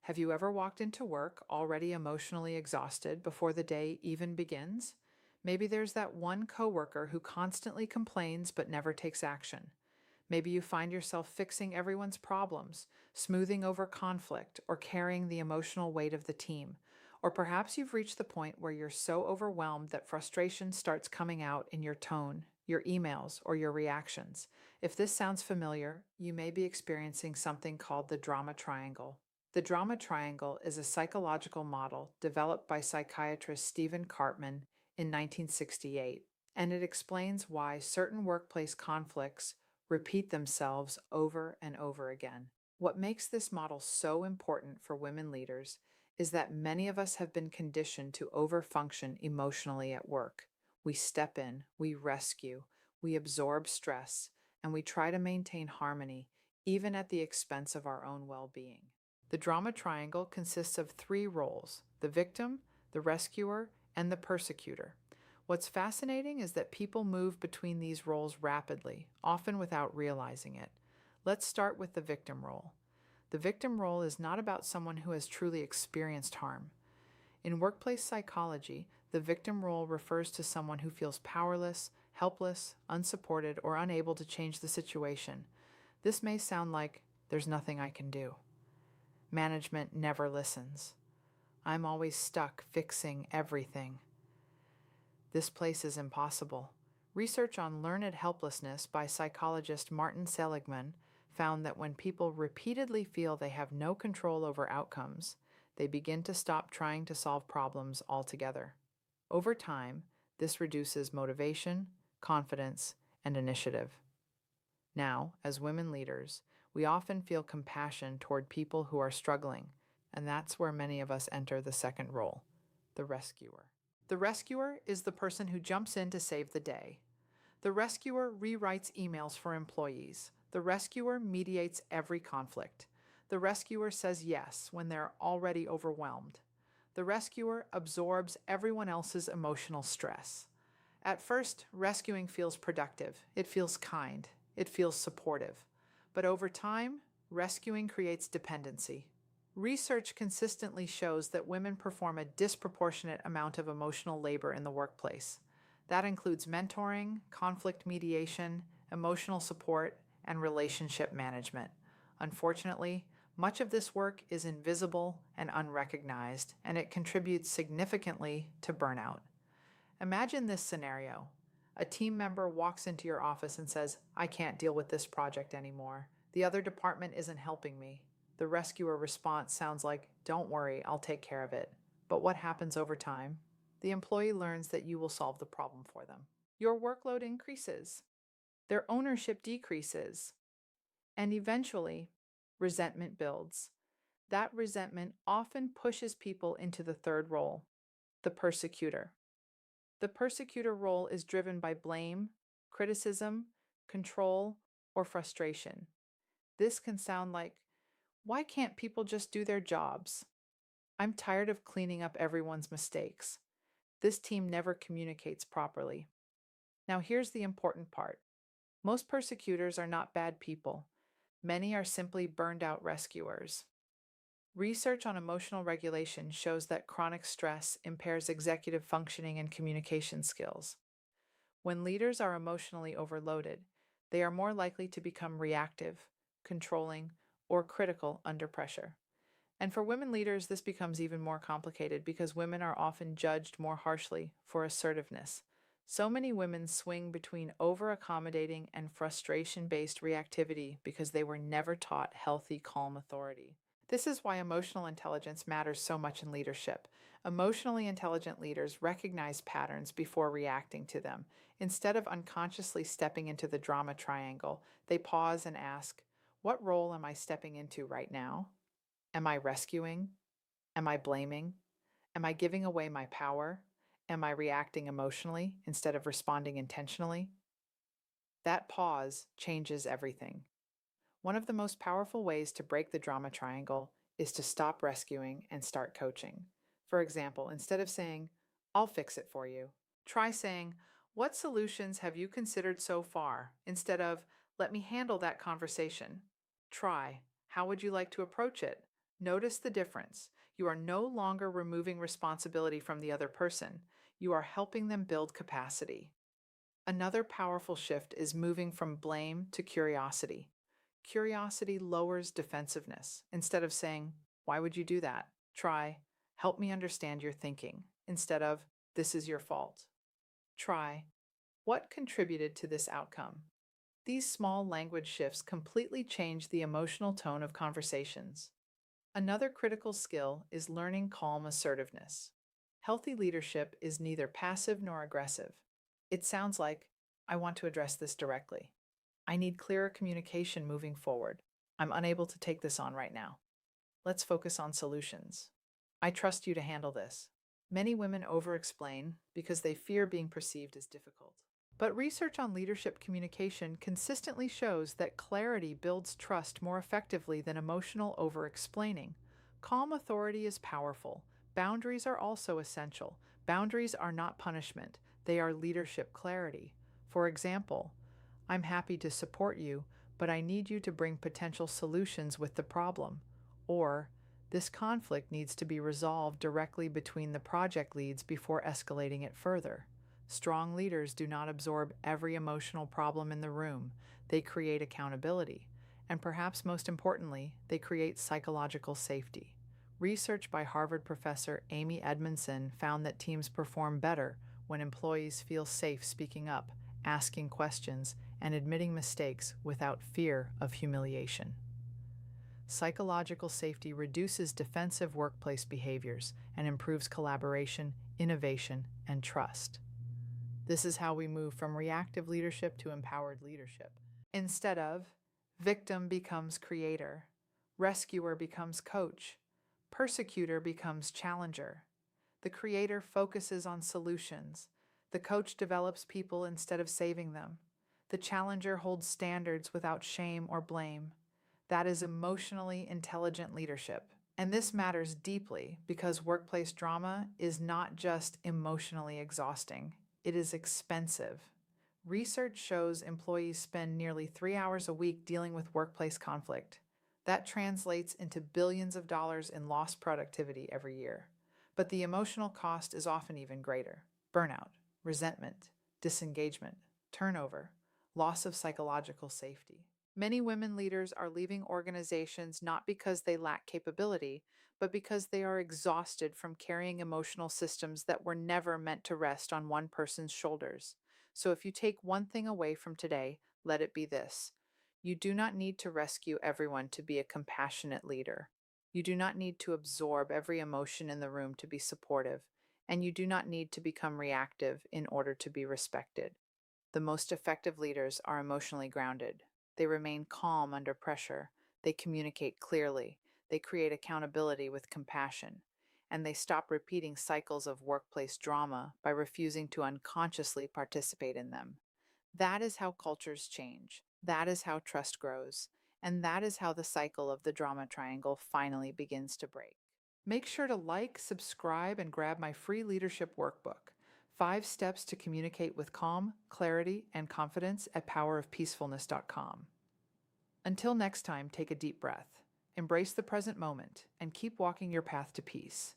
Have you ever walked into work already emotionally exhausted before the day even begins? Maybe there's that one coworker who constantly complains but never takes action. Maybe you find yourself fixing everyone's problems, smoothing over conflict, or carrying the emotional weight of the team. Or perhaps you've reached the point where you're so overwhelmed that frustration starts coming out in your tone, your emails, or your reactions. If this sounds familiar, you may be experiencing something called the drama triangle. The drama triangle is a psychological model developed by psychiatrist Stephen Karpman in 1968, and it explains why certain workplace conflicts repeat themselves over and over again. What makes this model so important for women leaders is that many of us have been conditioned to overfunction emotionally at work. We step in, we rescue, we absorb stress, and we try to maintain harmony, even at the expense of our own well being. The drama triangle consists of three roles: the victim, the rescuer, and the persecutor. What's fascinating is that people move between these roles rapidly, often without realizing it. Let's start with the victim role. The victim role is not about someone who has truly experienced harm. In workplace psychology, the victim role refers to someone who feels powerless, helpless, unsupported, or unable to change the situation. This may sound like, "There's nothing I can do." Management never listens. I'm always stuck fixing everything. This place is impossible. Research on learned helplessness by psychologist Martin Seligman found that when people repeatedly feel they have no control over outcomes, they begin to stop trying to solve problems altogether. Over time, this reduces motivation, confidence, and initiative. Now, as women leaders, we often feel compassion toward people who are struggling, and that's where many of us enter the second role, the rescuer. The rescuer is the person who jumps in to save the day. The rescuer rewrites emails for employees. The rescuer mediates every conflict. The rescuer says yes when they're already overwhelmed. The rescuer absorbs everyone else's emotional stress. At first, rescuing feels productive. It feels kind. It feels supportive. But over time, rescuing creates dependency. Research consistently shows that women perform a disproportionate amount of emotional labor in the workplace. That includes mentoring, conflict mediation, emotional support, and relationship management. Unfortunately, much of this work is invisible and unrecognized, and it contributes significantly to burnout. Imagine this scenario. A team member walks into your office and says, "I can't deal with this project anymore. The other department isn't helping me." The rescuer response sounds like, "Don't worry, I'll take care of it." But what happens over time? The employee learns that you will solve the problem for them. Your workload increases, their ownership decreases, and eventually, resentment builds. That resentment often pushes people into the third role, the persecutor. The persecutor role is driven by blame, criticism, control, or frustration. This can sound like, "Why can't people just do their jobs? I'm tired of cleaning up everyone's mistakes. This team never communicates properly." Now, here's the important part. Most persecutors are not bad people. Many are simply burned out rescuers. Research on emotional regulation shows that chronic stress impairs executive functioning and communication skills. When leaders are emotionally overloaded, they are more likely to become reactive, controlling, or critical under pressure. And for women leaders, this becomes even more complicated because women are often judged more harshly for assertiveness. So many women swing between over-accommodating and frustration-based reactivity because they were never taught healthy, calm authority. This is why emotional intelligence matters so much in leadership. Emotionally intelligent leaders recognize patterns before reacting to them. Instead of unconsciously stepping into the drama triangle, they pause and ask, "What role am I stepping into right now? Am I rescuing? Am I blaming? Am I giving away my power? Am I reacting emotionally instead of responding intentionally?" That pause changes everything. One of the most powerful ways to break the drama triangle is to stop rescuing and start coaching. For example, instead of saying, "I'll fix it for you," try saying, "What solutions have you considered so far?" instead of, "Let me handle that conversation." Try, "How would you like to approach it?" Notice the difference. You are no longer removing responsibility from the other person. You are helping them build capacity. Another powerful shift is moving from blame to curiosity. Curiosity lowers defensiveness. Instead of saying, "Why would you do that?" Try, "Help me understand your thinking," instead of, "This is your fault." Try, "What contributed to this outcome?" These small language shifts completely change the emotional tone of conversations. Another critical skill is learning calm assertiveness. Healthy leadership is neither passive nor aggressive. It sounds like, "I want to address this directly. I need clearer communication moving forward. I'm unable to take this on right now. Let's focus on solutions. I trust you to handle this." Many women over-explain because they fear being perceived as difficult. But research on leadership communication consistently shows that clarity builds trust more effectively than emotional over-explaining. Calm authority is powerful. Boundaries are also essential. Boundaries are not punishment, they are leadership clarity. For example, "I'm happy to support you, but I need you to bring potential solutions with the problem." Or, "This conflict needs to be resolved directly between the project leads before escalating it further." Strong leaders do not absorb every emotional problem in the room. They create accountability. And perhaps most importantly, they create psychological safety. Research by Harvard professor Amy Edmondson found that teams perform better when employees feel safe speaking up, asking questions, and admitting mistakes without fear of humiliation. Psychological safety reduces defensive workplace behaviors and improves collaboration, innovation, and trust. This is how we move from reactive leadership to empowered leadership. Instead of, victim becomes creator, rescuer becomes coach, persecutor becomes challenger. The creator focuses on solutions. The coach develops people instead of saving them. The challenger holds standards without shame or blame. That is emotionally intelligent leadership. And this matters deeply because workplace drama is not just emotionally exhausting, it is expensive. Research shows employees spend nearly 3 hours a week dealing with workplace conflict. That translates into billions of dollars in lost productivity every year. But the emotional cost is often even greater: burnout, resentment, disengagement, turnover, loss of psychological safety. Many women leaders are leaving organizations not because they lack capability, but because they are exhausted from carrying emotional systems that were never meant to rest on one person's shoulders. So if you take one thing away from today, let it be this: you do not need to rescue everyone to be a compassionate leader. You do not need to absorb every emotion in the room to be supportive, and you do not need to become reactive in order to be respected. The most effective leaders are emotionally grounded. They remain calm under pressure. They communicate clearly. They create accountability with compassion. And they stop repeating cycles of workplace drama by refusing to unconsciously participate in them. That is how cultures change. That is how trust grows. And that is how the cycle of the drama triangle finally begins to break. Make sure to like, subscribe, and grab my free leadership workbook, 5 Steps to Communicate with Calm, Clarity, and Confidence at powerofpeacefulness.com. Until next time, take a deep breath, embrace the present moment, and keep walking your path to peace.